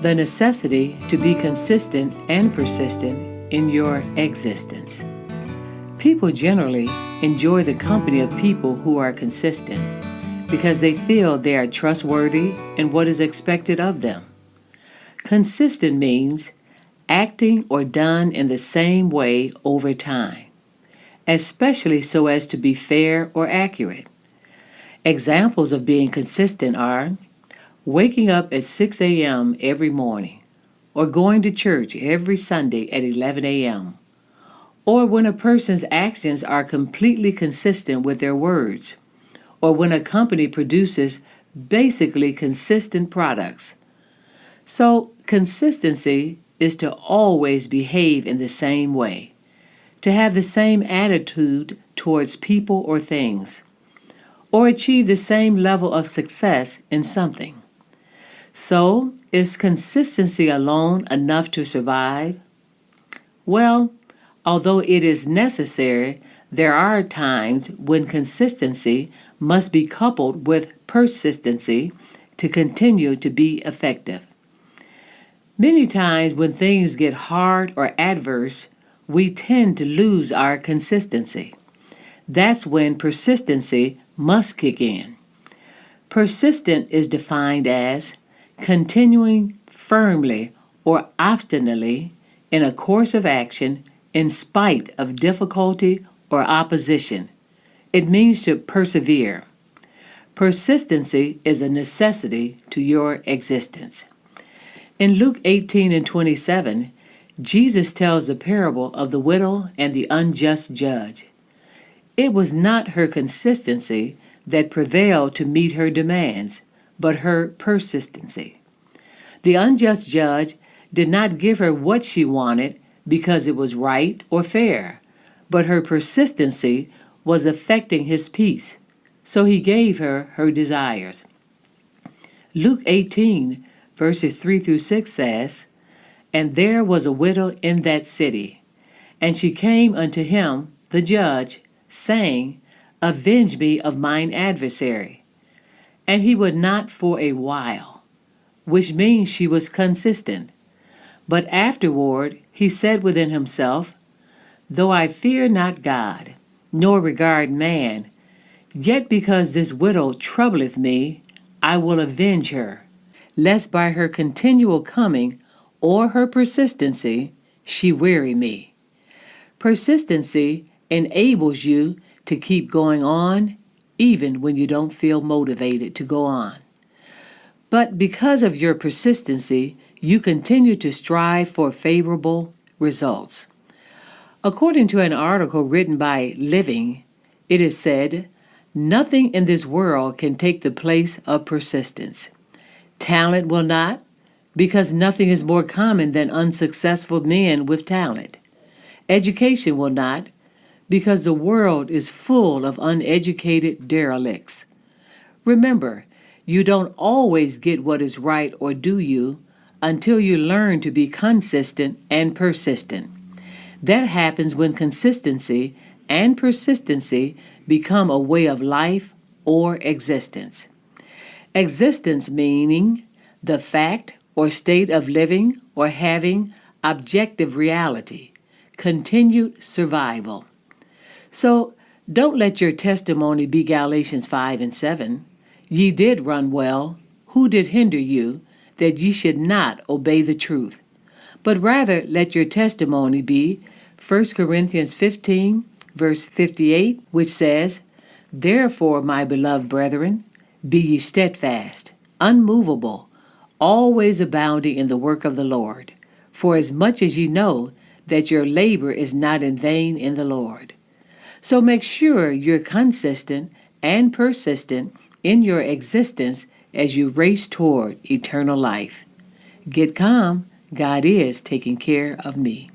The necessity to be consistent and persistent in your existence. People generally enjoy the company of people who are consistent because they feel they are trustworthy in what is expected of them. Consistent means acting or done in the same way over time, especially so as to be fair or accurate. Examples of being consistent are waking up at 6 a.m. every morning, or going to church every Sunday at 11 a.m., or when a person's actions are completely consistent with their words, or when a company produces basically consistent products. So, consistency is to always behave in the same way, to have the same attitude towards people or things, or achieve the same level of success in something. So, is consistency alone enough to survive? Well, although it is necessary, there are times when consistency must be coupled with persistency to continue to be effective. Many times when things get hard or adverse, we tend to lose our consistency. That's when persistency must kick in. Persistent is defined as continuing firmly or obstinately in a course of action in spite of difficulty or opposition. It means to persevere. Persistency is a necessity to your existence. In Luke 18 and 27, Jesus tells the parable of the widow and the unjust judge. It was not her consistency that prevailed to meet her demands, but her persistency. The unjust judge did not give her what she wanted because it was right or fair, but her persistency was affecting his peace, so he gave her her desires. Luke 18, verses 3 through 6 says, "And there was a widow in that city, and she came unto him, the judge, saying, Avenge me of mine adversary. And he would not for a while," which means she was consistent. But afterward he said within himself, "Though I fear not God, nor regard man, yet because this widow troubleth me, I will avenge her, lest by her continual coming or her persistency she weary me." Persistency enables you to keep going on even when you don't feel motivated to go on. But because of your persistency, you continue to strive for favorable results. According to an article written by Living, it is said, "Nothing in this world can take the place of persistence. Talent will not, because nothing is more common than unsuccessful men with talent. Education will not, because the world is full of uneducated derelicts. Remember, you don't always get what is right or do you until you learn to be consistent and persistent. That happens when consistency and persistency become a way of life or existence. Existence meaning the fact or state of living or having objective reality, continued survival. So don't let your testimony be Galatians 5 and 7. Ye did run well. Who did hinder you that ye should not obey the truth? But rather let your testimony be 1 Corinthians 15, verse 58, which says, "Therefore, my beloved brethren, be ye steadfast, unmovable, always abounding in the work of the Lord, for as much as ye know that your labor is not in vain in the Lord." So make sure you're consistent and persistent in your existence as you race toward eternal life. Get calm. God is taking care of me.